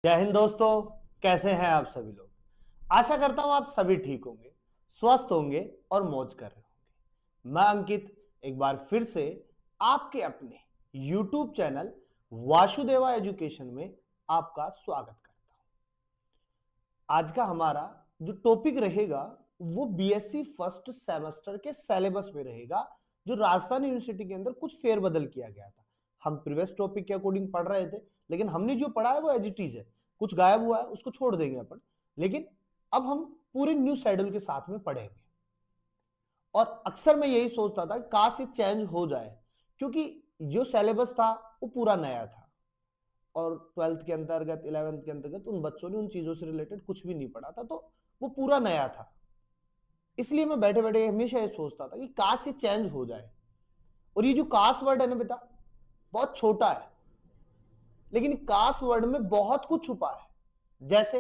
जय हिंद दोस्तों। कैसे हैं आप सभी लोग। आशा करता हूं आप सभी ठीक होंगे, स्वस्थ होंगे और मौज कर रहे होंगे। मैं अंकित एक बार फिर से आपके अपने YouTube चैनल वासुदेवा एजुकेशन में आपका स्वागत करता हूं। आज का हमारा जो टॉपिक रहेगा वो बीएससी फर्स्ट सेमेस्टर के सिलेबस में रहेगा, जो राजस्थान यूनिवर्सिटी के अंदर कुछ फेरबदल किया गया था। हम प्रीवियस टॉपिक के अकॉर्डिंग पढ़ रहे थे, लेकिन हमने जो पढ़ा है वो एज इट इज है। कुछ गायब हुआ है उसको छोड़ देंगे अपन, लेकिन अब हम पूरे न्यू शेड्यूल के साथ में पढ़ेंगे। और अक्सर मैं यही सोचता था काश ये चेंज हो जाए, क्योंकि जो सिलेबस था वो पूरा नया था और 12th के अंतर्गत 11th के अंतर्गत उन बच्चों ने उन चीजों से रिलेटेड कुछ भी नहीं पढ़ा था, तो वो पूरा नया था। इसलिए मैं बैठे बैठे हमेशा ये सोचता था कि काश ये चेंज हो जाए। और ये जो काश वर्ड है ना बेटा, बहुत छोटा है, लेकिन काश वर्ड में बहुत कुछ छुपा है। जैसे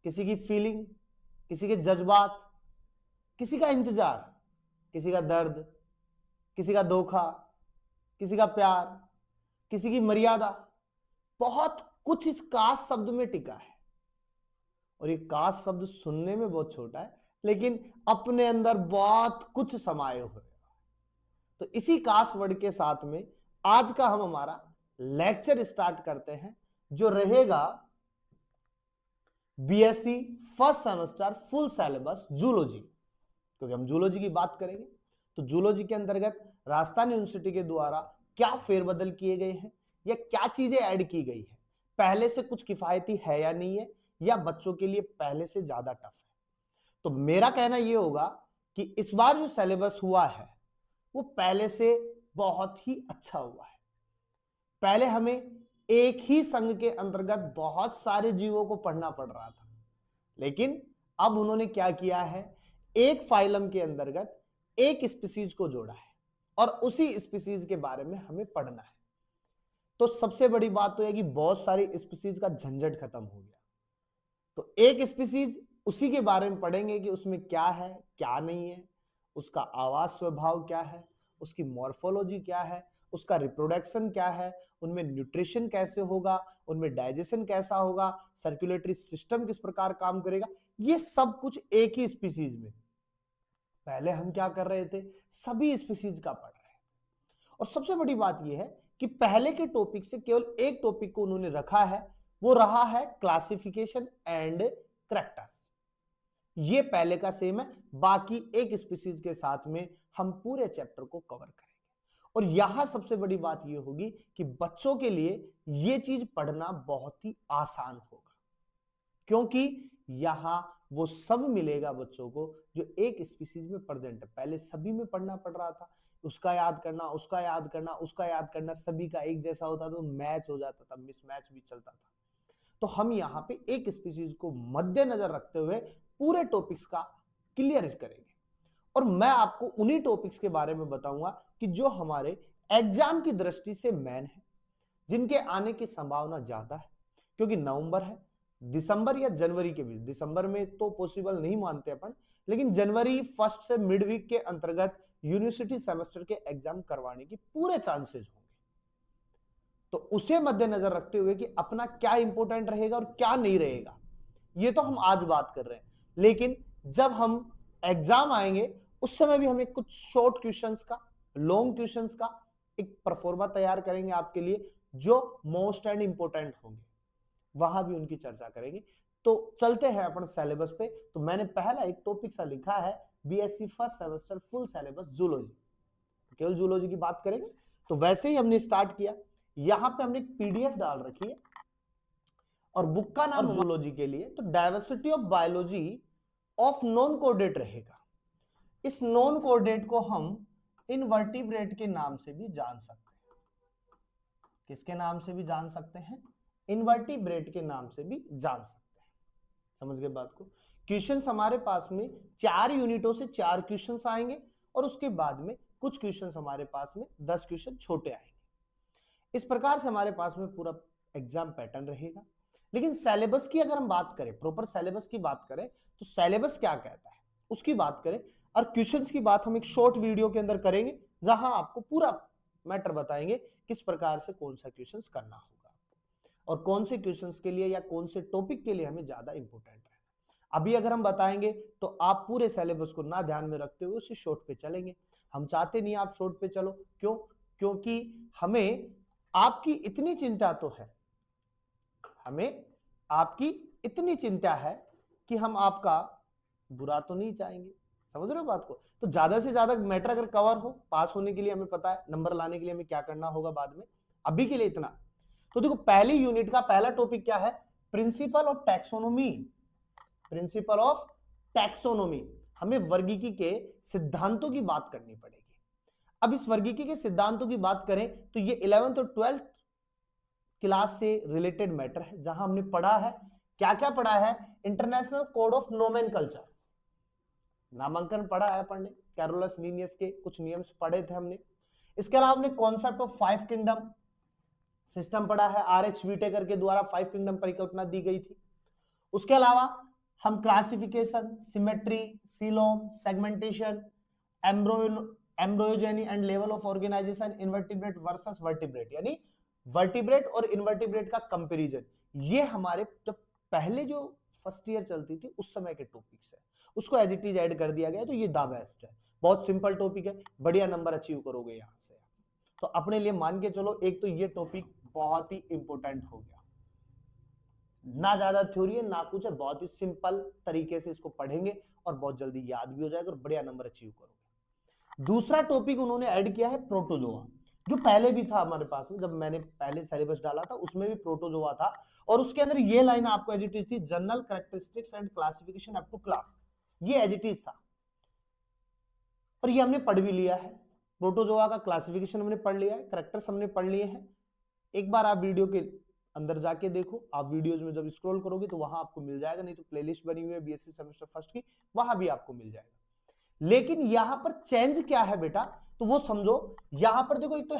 किसी की फीलिंग, किसी के जज्बात, किसी का इंतजार, किसी का दर्द, किसी का धोखा, किसी का प्यार, किसी की मर्यादा, बहुत कुछ इस काश शब्द में टिका है। और ये काश शब्द सुनने में बहुत छोटा है, लेकिन अपने अंदर बहुत कुछ समाये हुए। तो इसी काश वर्ड के साथ में आज का हम हमारा लेक्चर स्टार्ट करते हैं, जो रहेगा BSc first semester full syllabus zoology. क्योंकि हम जूलॉजी की बात करेंगे, तो जूलॉजी के अंतर्गत राजस्थान यूनिवर्सिटी के द्वारा क्या फेरबदल किए गए हैं या क्या चीजें ऐड की गई है, पहले से कुछ किफायती है या नहीं है, या बच्चों के लिए पहले से ज्यादा टफ है। तो मेरा कहना यह होगा कि इस बार जो सिलेबस हुआ है वो पहले से बहुत ही अच्छा हुआ है। पहले हमें एक ही संघ के अंतर्गत बहुत सारे जीवों को पढ़ना पड़ रहा था, लेकिन अब उन्होंने क्या किया है, एक फाइलम के अंतर्गत एक स्पीसीज को जोड़ा है और उसी स्पीसीज के बारे में हमें पढ़ना है। तो सबसे बड़ी बात तो है कि बहुत सारी स्पीसीज का झंझट खत्म हो गया। तो एक स्पीसीज उसी के बारे में पढ़ेंगे कि उसमें क्या है क्या नहीं है, उसका आवास स्वभाव क्या है, उसकी मॉर्फोलॉजी क्या है, उसका रिप्रोडक्शन क्या है, उनमें न्यूट्रिशन कैसे होगा, उनमें डाइजेशन कैसा होगा, सर्कुलेटरी सिस्टम किस प्रकार काम करेगा, ये सब कुछ एक ही स्पीसीज में। पहले हम क्या कर रहे थे, सभी स्पीसीज का पढ़ रहे हैं। और सबसे बड़ी बात यह है कि पहले के टॉपिक से केवल एक टॉपिक को उन्होंने रखा है, वो रहा है क्लासिफिकेशन एंड करैक्टर्स। ये पहले का सेम है, बाकी एक स्पीसीज के साथ में हम पूरे चैप्टर को कवर करेंगे। और यहां सबसे बड़ी बात यह होगी कि बच्चों के लिए यह चीज पढ़ना बहुत ही आसान होगा, क्योंकि यहां वो सब मिलेगा बच्चों को जो एक स्पीसीज में प्रेजेंट है। पहले सभी में पढ़ना पड़ रहा था, उसका याद करना, उसका याद करना, उसका याद करना, सभी का एक जैसा होता था तो मैच हो जाता था, मिसमैच भी चलता था। तो हम यहां पे एक स्पीसीज को मद्देनजर रखते हुए पूरे टॉपिक्स का क्लियर करेंगे। और मैं आपको उन्हीं टॉपिक्स के बारे में बताऊंगा कि जो हमारे एग्जाम की दृष्टि से मेन है, जिनके आने की संभावना ज्यादा है। क्योंकि नवंबर है, दिसंबर या जनवरी के बीच, दिसंबर में तो पॉसिबल नहीं मानते अपन, लेकिन जनवरी फर्स्ट से मिड वीक के अंतर्गत यूनिवर्सिटी सेमेस्टर के एग्जाम करवाने की पूरे चांसेस होंगे। तो उसे मद्देनजर रखते हुए कि अपना क्या इंपॉर्टेंट रहेगा और क्या नहीं रहेगा, ये तो हम आज बात कर रहे हैं। लेकिन जब हम एग्जाम आएंगे उस समय भी हमें कुछ शॉर्ट क्वेश्चंस का, लॉन्ग क्वेश्चंस का एक परफॉर्मा तैयार करेंगे आपके लिए, जो मोस्ट एंड इंपॉर्टेंट होंगे, वहां भी उनकी चर्चा करेंगे। तो चलते हैं अपन सिलेबस पे। तो मैंने पहला एक टॉपिक सा लिखा है, BSc first semester full syllabus zoology, केवल जूलॉजी की बात करेंगे। तो वैसे ही हमने स्टार्ट किया, यहां पे हमने एक पीडीएफ डाल रखी है और बुक का नाम जूलॉजी के लिए तो diversity of biology of non coordinate रहेगा। इस नॉन कोऑर्डिनेट को हम इनवर्टिब्रेट के नाम से भी जान सकते हैं। किसके नाम से भी जान सकते हैं? इनवर्टिब्रेट के नाम से भी जान सकते हैं। समझ गए बात को। क्वेश्चंस हमारे पास में 4 यूनिटों से 4 क्वेश्चंस आएंगे और उसके बाद में कुछ क्वेश्चंस हमारे पास में 10 क्वेश्चन छोटे आएंगे। इस प्रकार से हमारे पास में पूरा एग्जाम पैटर्न रहेगा। लेकिन सिलेबस की अगर हम बात करें, प्रॉपर सिलेबस की बात करें, तो सिलेबस क्या कहता है उसकी बात करें, और क्वेश्चंस की बात हम एक शॉर्ट वीडियो के अंदर करेंगे, जहां आपको पूरा मैटर बताएंगे किस प्रकार से कौन सा क्वेश्चंस करना होगा। और कौन से क्वेश्चंस के लिए या कौन से टॉपिक के लिए हमें ज्यादा इंपॉर्टेंट है। अभी अगर हम बताएंगे तो आप पूरे सिलेबस को ना ध्यान में रखते हुए उसी शॉर्ट पे चलेंगे। हम चाहते नहीं आप शॉर्ट पे चलो, क्यों? क्योंकि हमें आपकी इतनी चिंता तो है, हमें आपकी इतनी चिंता है कि हम आपका बुरा तो नहीं चाहेंगे। समझ रहे हो बात को? तो ज्यादा से ज्यादा मैटर अगर कवर हो, पास होने के लिए हमें पता है, नंबर लाने के लिए हमें क्या करना होगा बाद में, अभी के लिए इतना। तो देखो पहली यूनिट का पहला टॉपिक क्या है? Principle of taxonomy. Principle of taxonomy, हमें वर्गीकी के सिद्धांतों की बात करनी पड़ेगी। अब इस वर्गीकी के सिद्धांतों की बात करें तो ये 11th और 12th क्लास से रिलेटेड मैटर है, जहां हमने पढ़ा है, क्या क्या पढ़ा है? इंटरनेशनल कोड ऑफ नोमेनकल्चर, नामांकन पढ़ा है अपन ने, कैरोलस लीनियस के कुछ नियम्स पढ़े थे हमने। इसके अलावा हमने कॉन्सेप्ट ऑफ 5 किंगडम सिस्टम पढ़ा है, आर.एच. व्हिटेकर के द्वारा 5 किंगडम परिकल्पना दी गई थी। उसके अलावा हम classification, symmetry, coelom, segmentation, embryogeny and level of organisation, invertebrate versus vertebrate, यानी वर्टिब्रेट और इनवर्टिब्रेट का कंपैरिजन, ये हमारे जब पहले जो फर्स्ट ईयर चलती थी उस समय के टॉपिक्स है, उसको एज इट इज ऐड कर दिया गया। तो ये द बेस्ट है, बहुत सिंपल टॉपिक है, बढ़िया नंबर अचीव करोगे यहां से। तो अपने लिए मान के चलो, एक तो ये टॉपिक बहुत ही इंपॉर्टेंट हो गया, ना ज्यादा थ्योरी है ना कुछ है, बहुत ही सिंपल तरीके से इसको पढ़ेंगे और बहुत जल्दी याद भी हो जाएगा और बढ़िया नंबर अचीव करोगे। दूसरा टॉपिक उन्होंने ऐड किया है प्रोटोजोआ, जो पहले भी था हमारे पास में, जब मैंने पहले सिलेबस डाला था उसमें भी प्रोटोजोआ था, और उसके अंदर ये लाइन आपको एज इट इज थी, general characteristics and classification up to class, ये एज इट इज था और ये हमने पढ़ भी लिया है। प्रोटोजोआ का क्लासिफिकेशन हमने पढ़ लिया है, कैरेक्टर्स हमने पढ़ लिए हैं। एक बार आप वीडियो के अंदर जाके देखो, आप वीडियोज में जब स्क्रॉल करोगे तो वहां आपको मिल जाएगा, नहीं तो प्लेलिस्ट बनी हुई है बीएससी सेमेस्टर फर्स्ट की, वहां भी आपको मिल जाएगा। लेकिन यहां पर चेंज क्या है बेटा, तो वो समझो। यहां पर देखो, एक तो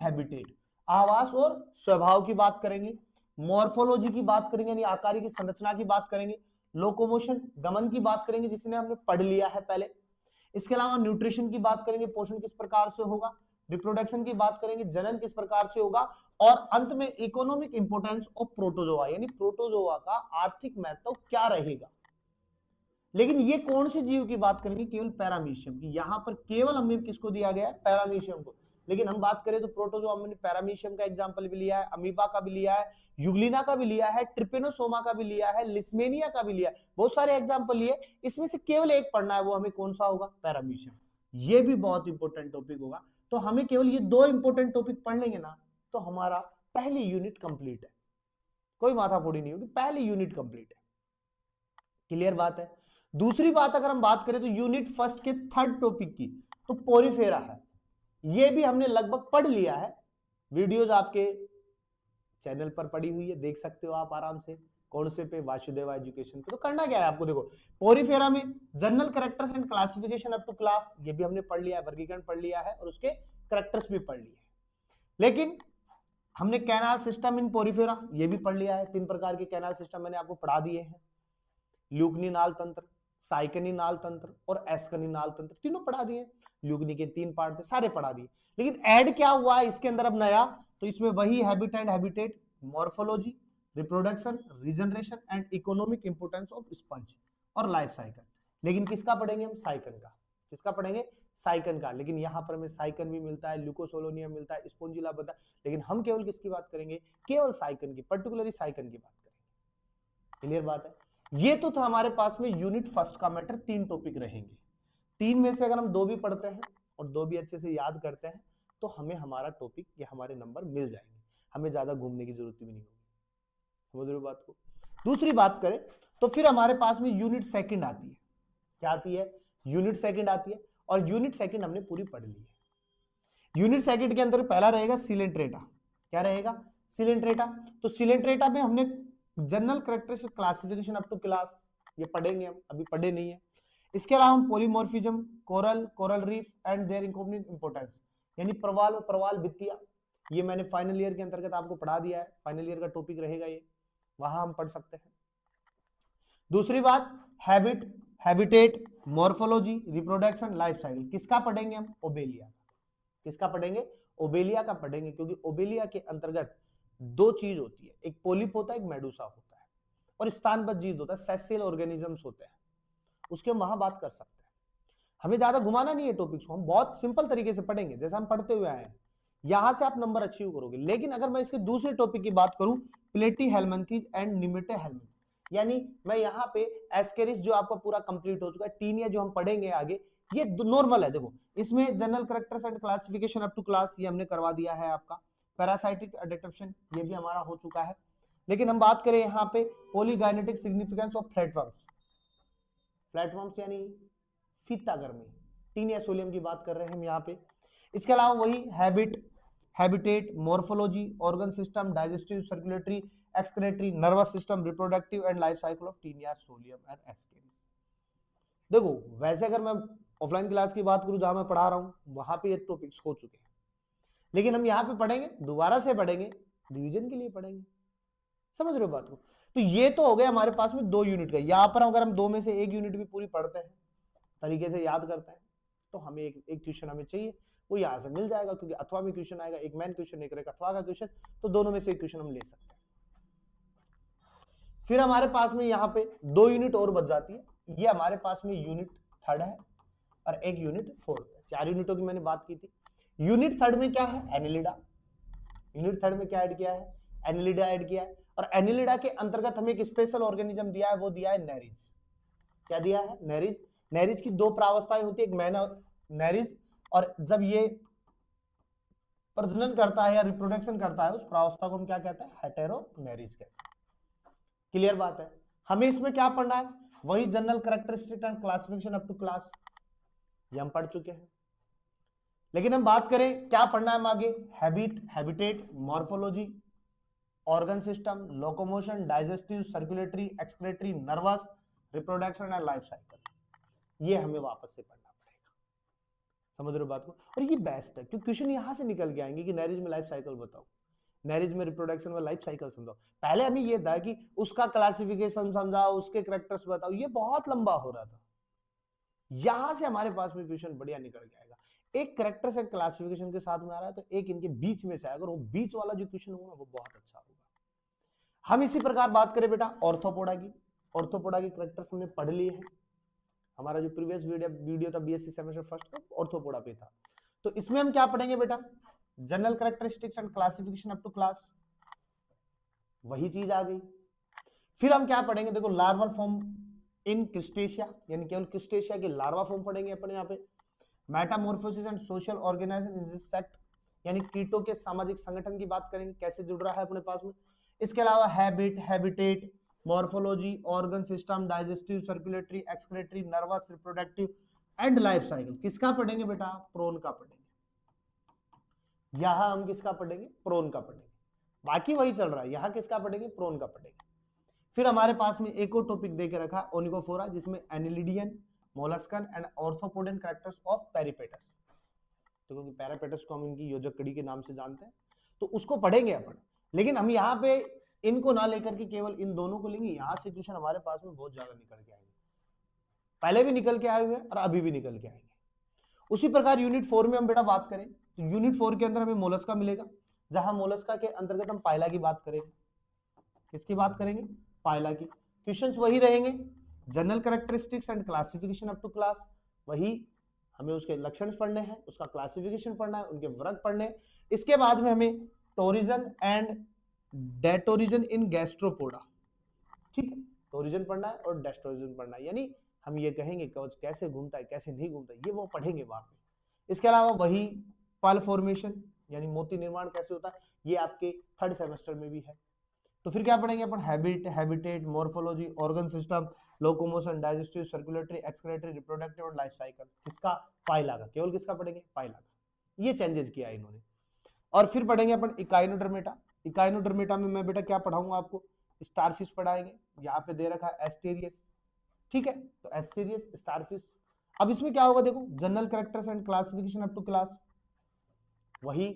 हैबिटेट, आवास और स्वभाव की बात करेंगे, मॉर्फोलॉजी की बात करेंगे यानी आकारिक की संरचना की बात करेंगे, लोकोमोशन गमन की बात करेंगे जिसने हमने पढ़ लिया है पहले। इसके अलावा न्यूट्रिशन की बात करेंगे, पोषण किस प्रकार से होगा, रिप्रोडक्शन की बात करेंगे, जनन किस प्रकार से होगा, और अंत में इकोनॉमिक इंपोर्टेंस ऑफ प्रोटोजोआ, यानी प्रोटोजोआ का आर्थिक महत्व क्या रहेगा। लेकिन ये कौन से जीव की बात करेंगे? केवल पैरामीशियम की। यहां पर केवल हमें किसको दिया गया है? पैरामीशियम को। लेकिन हम बात करें तो प्रोटोजोआ हमने पैरामीशियम का एग्जांपल भी लिया है, अमीबा का भी लिया है, यूग्लिना का भी लिया है, ट्रिपेनोसोमा का भी लिया है, लिस्मेनिया का भी लिया है, बहुत सारे एग्जांपल लिए। इसमें से केवल एक पढ़ना है, वो हमें कौन सा होगा? पैरामीशियम। ये भी बहुत इंपॉर्टेंट टॉपिक होगा। तो हमें केवल ये 2 इंपॉर्टेंट टॉपिक पढ़ लेंगे ना, तो हमारा पहली यूनिट कंप्लीट है, कोई माथाफोड़ी नहीं होगी, पहली यूनिट कंप्लीट है। क्लियर बात है? दूसरी बात अगर हम बात करें तो यूनिट फर्स्ट के 3rd टॉपिक की, तो पोरीफेरा है, ये भी हमने लगभग पढ़ लिया है, वीडियोज आपके चैनल पर पड़ी हुई है, देख सकते हो आप आराम से। कौन से पे? वासुदेवा एजुकेशन पे। तो करना क्या है आपको, देखो पोरीफेरा में general characters and classification up to class, ये भी हमने पढ़ लिया है, वर्गीकरण पढ़ लिया है और उसके कैरेक्टर्स भी पढ़ लिए हैं। लेकिन हमने कैनाल सिस्टम इन पोरीफेरा ये भी पढ़ लिया है, 3 प्रकार के कैनाल सिस्टम मैंने आपको पढ़ा दिए हैं, ल्यूकनी नाल तंत्र, साइकनी नाल तंत्र और एस्कनी नाल तंत्र, तीनों पढ़ा दिए। ल्यूकनी के 3 पार्ट थे, सारे पढ़ा दिए। लेकिन ऐड क्या हुआ है इसके अंदर अब नया, तो इसमें वही habit and habitat, morphology, reproduction, regeneration and economic importance of sponge और लाइफ साइकिल। लेकिन किसका पढ़ेंगे हम? साइकन का। किसका पढ़ेंगे? साइकन का। लेकिन यहां पर हमें साइकन भी मिलता है, ल्यूकोसोलोनियम मिलता है, स्पोंजिला बनता है, लेकिन हम केवल किसकी बात करेंगे? केवल साइकन की, पर्टिकुलरली साइकन की बात करेंगे। क्लियर बात है? ये तो था हमारे पास में यूनिट फर्स्ट का मैटर, 3 टॉपिक रहेंगे। 3 में से अगर हम 2 भी पढ़ते हैं और 2 भी अच्छे से याद करते हैं तो हमें हमारा टॉपिक या हमारे नंबर मिल जाएंगे, हमें ज्यादा घूमने की जरूरत भी नहीं होगी। समझ रहे हो बात को? दूसरी बात करें तो फिर हमारे पास में यूनिट सेकंड आती है। क्या आती है? यूनिट सेकंड आती है, और यूनिट सेकंड हमने पूरी पढ़ ली है। यूनिट सेकंड के अंदर पहला रहेगा सिलेंट्रेटा। क्या रहेगा? सिलेंट्रेटा। तो सिलेंट्रेटा में हमने general characteristic classification up to class ये पढ़ेंगे, हम अभी पढ़े नहीं है। इसके अलावा हम polymorphism, coral, coral reef and their economic importance, यानी प्रवाल और प्रवाल भित्तियां, ये मैंने फाइनल ईयर के अंतर्गत आपको पढ़ा दिया है, फाइनल ईयर का टॉपिक रहेगा ये, वहां हम पढ़ सकते हैं। दूसरी बात, habit, habitat, morphology, reproduction, life cycle, किसका पढ़ेंगे हम? ओबेलिया। किसका पढ़ेंगे? ओबेलिया का पढ़ेंगे, क्योंकि ओबेलिया के अंतर्गत दो चीज होती है, एक पोलिप होता है, एक मेडुसा होता है, और स्तनबद्ध जीव होता है, सेसियल ऑर्गेनिजम्स होते हैं, उसके हम वहां बात कर सकते हैं। हमें ज्यादा घुमाना नहीं है टॉपिक्स को, हम बहुत सिंपल तरीके से पढ़ेंगे जैसा हम पढ़ते हुए आए हैं, यहां से आप नंबर अचीव करोगे। लेकिन अगर मैं इसके दूसरे टॉपिक की बात करूं, प्लेटीहेल्मिन्थीज एंड निमेटोहेल्मिन्थीज, यानी मैं यहाँ पे एस्केरिस जो आपका पूरा कंप्लीट हो चुका है, टीनिया जो हम पढ़ेंगे आगे, ये नॉर्मल है। देखो इसमें general characters and classification up to class ये हमने करवा दिया है आपका, पैरासाइटिक अडेप्टेशन ये भी हमारा हो चुका है। लेकिन हम बात करें यहाँ पे पॉलीगाइनेटिक सिग्निफिकेंस ऑफ फ्लैटवर्म्स, फ्लैटवर्म्स यानी फीता गर्मी, टीनिया सोलियम की बात कर रहे हैं हम यहाँ पे। इसके अलावा वही habitat, morphology, organ system, digestive, circulatory, excretory, nervous system, reproductive and life cycle of Taenia solium and Ascaris. देखो वैसे अगर मैं ऑफलाइन क्लास की बात करूं जहां मैं पढ़ा रहा हूं वहां पे ये टॉपिक्स हो चुके हैं, लेकिन हम यहाँ पे पढ़ेंगे, दोबारा से पढ़ेंगे, रिवीजन के लिए पढ़ेंगे। समझ रहे हो बात को? तो ये तो हो गया हमारे पास में 2 यूनिट का। यहाँ पर अगर हम 2 में से 1 यूनिट भी पूरी पढ़ते हैं, तरीके से याद करते हैं, तो हमें एक क्वेश्चन हमें चाहिए, वो यहाँ से मिल जाएगा, क्योंकि अथवा में क्वेश्चन आएगा, एक मेन क्वेश्चन एक अथवा का क्वेश्चन, तो दोनों में से एक क्वेश्चन हम ले सकते हैं। फिर हमारे पास में यहाँ पे 2 यूनिट और बच जाती है, ये हमारे पास में यूनिट 3 है और एक यूनिट 4 है। 4 यूनिटों की मैंने बात की थी। यूनिट 3 में क्या है? एनिलिडा। यूनिट 3 में क्या ऐड किया है? एनिलिडा ऐड किया है, और एनिलिडा के अंतर्गत हमें एक स्पेशल ऑर्गेनिज्म दिया है, वो दिया है नेरिज। क्या दिया है? नेरिज। नेरिज की 2 प्रावस्थाएं होती है, एक मैन नेरिज, और जब ये प्रजनन करता है या रिप्रोडक्शन करता है उस प्रावस्था को हम क्या कहते हैं? हेटेरोनेरिज कहते हैं। क्लियर बात है? हमें इसमें क्या पढ़ना है? वही general characteristic and classification up to class, ये हम पढ़ चुके हैं। लेकिन हम बात करें क्या पढ़ना है हम आगे, habitat, morphology, organ system, locomotion, digestive, circulatory, excretory, nervous, reproduction and life cycle, ये हमें वापस से पढ़ना पड़ेगा। समझ रहे हो बात को? और ये बेस्ट है क्योंकि क्वेश्चन यहां से निकल के आएंगे कि मैरिज में लाइफ साइकिल बताओ, मैरिज में रिप्रोडक्शन में लाइफ साइकिल समझाओ। पहले हमें ये था कि उसका क्लासिफिकेशन समझाओ, उसके कैरेक्टर्स बताओ, ये बहुत लंबा हो रहा था। यहां से हमारे पास में क्वेश्चन बढ़िया निकल के आएगा। एक कैरेक्टर से क्लासिफिकेशन के साथ में आ रहा है, तो एक इनके बीच में से आएगा, और वो बीच वाला जो क्वेश्चन होगा वो बहुत अच्छा होगा। हम इसी प्रकार बात करें बेटा ऑर्थोपोडा की। ऑर्थोपोडा की कैरेक्टर्स हमने पढ़ लिए हैं, हमारा जो प्रीवियस वीडियो था बीएससी सेमेस्टर फर्स्ट का ऑर्थोपोडा पे था। तो इसमें हम क्या पढ़ेंगे बेटा? General characteristics and classification up to class, वही चीज आ गई। फिर हम क्या पढ़ेंगे? देखो लार्वल फॉर्म इन क्रिस्टेशिया, यानी केवल क्रिस्टेशिया के लार्वा फॉर्म पढ़ेंगे अपन यहाँ पे। Metamorphosis and social organization in this sect, यानी कीटों के सामाजिक संगठन की बात करेंगे, कैसे जुड़ रहा है अपने पास में। इसके अलावा habitat, morphology, organ system, digestive, circulatory, excretory, nervous, reproductive and life cycle, किसका पढ़ेंगे बेटा? प्रोन का पढ़ेंगे। यहां हम किसका पढ़ेंगे? प्रोन का पढ़ेंगे। बाकी वही चल रहा है, यहां किसका पढ़ेंगे? प्रोन का पढ़ेंगे। फिर हमारे पास में एक और टॉपिक देके रखा है ओनिगोफोरा, जिसमें एनिलिडियन, मोलस्कन एंड ऑर्थोपोडन कैरेक्टर्स ऑफ पेरिपेटस। तो क्योंकि पेरिपेटस को हम इनकी योजक कड़ी के नाम से जानते हैं, तो उसको पढ़ेंगे अपन। लेकिन हम यहाँ पे इनको ना लेकर के केवल इन दोनों को लेंगे, यहां से क्वेश्चन हमारे पास में बहुत ज्यादा निकल के आएंगे, पहले भी निकल के आए हुए हैं और अभी भी निकल के आएंगे। उसी प्रकार यूनिट 4 में हम बेटा बात करें तो यूनिट 4 के अंदर हमें मोलस्का मिलेगा, जहां मोलस्का के अंतर्गत हम पाइला की बात करेंगे। किसकी बात करेंगे? पाइला की। क्वेश्चंस वही रहेंगे, general characteristics and classification up to class, वही हमें उसके लक्षण पढ़ने हैं, उसका क्लासिफिकेशन पढ़ना है, उनके वर्ग पढ़ने हैं। इसके बाद में हमें टोरिजन एंड डेटोरिजन इन गैस्ट्रोपोडा, ठीक है, टोरिजन पढ़ना है और डेस्टोरिजन पढ़ना है, यानी हम ये कहेंगे कवच कैसे घूमता है, कैसे नहीं घूमता है, ये वो पढ़ेंगे वहां पे। इसके अलावा वही पल फॉर्मेशन, यानी मोती निर्माण कैसे होता है, ये आपके 3rd सेमेस्टर में भी है। तो फिर क्या पढ़ेंगे अपन? Habitat, morphology, organ system, locomotion, digestive, circulatory, excretory, reproductive और लाइफ साइकिल, किसका? पाइला का। केवल किसका पढ़ेंगे? पाइला का। ये चेंजेस किया इन्होंने। और फिर पढ़ेंगे अपन इकाइनोडर्मेटा। इकाइनोडर्मेटा में मैं बेटा क्या पढ़ाऊंगा आपको? स्टारफिश पढ़ाएंगे, यहाँ पे दे रखा है एस्टेरियस, ठीक है, तो एस्टेरियस, स्टारफिश। अब इसमें क्या होगा? देखो general characters and classification up to class, वही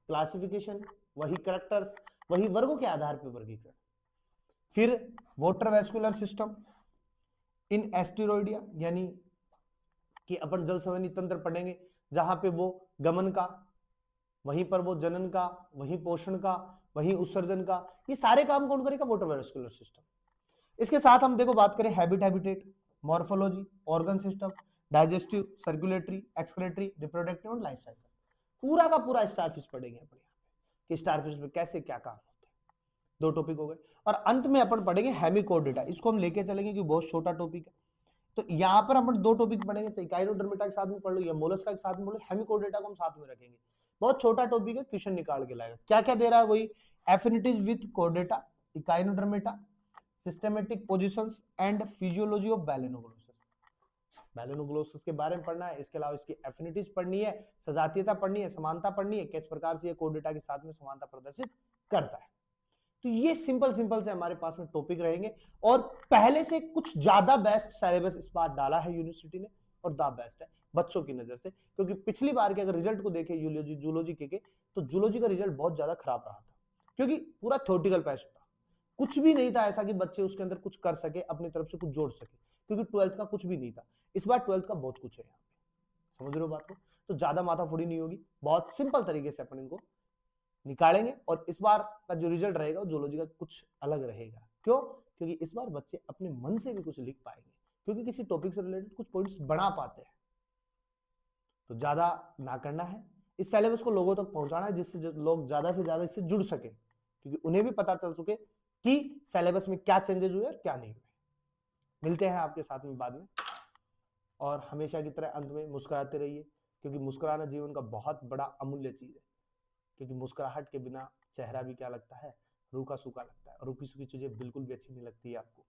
क्लासिफिकेशन, वही कैरेक्टर्स, वही वर्गों के आधार पर वर्गीकरण। फिर water vascular system in Asteroidea, यानी कि अपन जल संवहनी तंत्र पढ़ेंगे, जहां पे वो गमन का, वहीं पर वो जनन का, वहीं पोषण का, वहीं उत्सर्जन का, ये सारे काम कौन करेगा? वोटोवेस्कुलर सिस्टम। इसके साथ हम देखो बात करें habit, habitat, morphology, organ system, digestive, circulatory, excretory, reproductive और लाइफ साइकिल, पूरा का पूरा स्टारफिश पढ़ेंगे अपन कि स्टारफिश में कैसे क्या काम होते हैं। 2 टॉपिक हो गए। और अंत में अपन पढ़ेंगे हेमिकोडेटा, इसको हम लेके चलेंगे क्योंकि बहुत छोटा टॉपिक है। तो यहाँ पर अपन 2 टॉपिक पढ़ेंगे, चाहे इकाइनोडर्मेटा के साथ में पढ़ लो या मोलस्का के साथ में पढ़ लो, हेमिकोडेटा को हम साथ में रखेंगे। बहुत छोटा टॉपिक है, क्वेश्चन निकाल के लाएगा। क्या क्या दे रहा है? वही एफिनिटीज विथ कोडेटा, Echinodermata, systematic positions and physiology of Balanoglossus. Balanoglossus के बारे में पढ़ना है, इसके अलावा इसकी एफिनिटीज पढ़नी है, सजातीयता पढ़नी है, समानता पढ़नी है, किस प्रकार से ये कोडेटा के साथ में समानता प्रदर्शित करता है। तो ये सिंपल से हमारे पास में टॉपिक रहेंगे। और पहले से कुछ ज्यादा बेस्ट सिलेबस इस बार डाला है यूनिवर्सिटी ने, और द बेस्ट है बच्चों की नजर से, क्योंकि पिछली बार के अगर रिजल्ट को देखें जूलॉजी के तो जूलॉजी का रिजल्ट बहुत ज्यादा खराब रहा था, क्योंकि पूरा थ्योरेटिकल पेस्ट था, कुछ भी नहीं था ऐसा कि बच्चे उसके अंदर कुछ कर सके, अपनी तरफ से कुछ जोड़ सके, क्योंकि 12th का कुछ भी नहीं था। इस बार 12th का बहुत कुछ है यहाँ पे, समझ रहे हो बात को? तो ज्यादा माथाफोड़ी नहीं होगी, बहुत सिंपल तरीके से अपन इनको निकालेंगे। और इस बार का जो रिजल्ट रहेगा वो जूलॉजी का कुछ अलग रहेगा। क्यों? क्योंकि इस बार बच्चे अपने मन से भी कुछ लिख पाएंगे, क्योंकि किसी टॉपिक से रिलेटेड कुछ पॉइंट्स बना पाते हैं। तो ज्यादा ना करना है, इस सिलेबस को लोगों तक पहुंचाना है, जिससे लोग ज्यादा से ज्यादा इससे जुड़ सके, क्योंकि उन्हें भी पता चल सके कि सिलेबस में क्या चेंजेस हुए और क्या नहीं हुए। मिलते हैं आपके साथ में बाद में, और हमेशा की तरह अंत में मुस्कुराते रहिए, क्योंकि मुस्कुराना जीवन का बहुत बड़ा अमूल्य चीज है। क्योंकि मुस्कुराहट के बिना चेहरा भी क्या लगता है? रूखा सूखा लगता है, और रूखी सूखी चीजें बिल्कुल भी अच्छी नहीं लगती है आपको।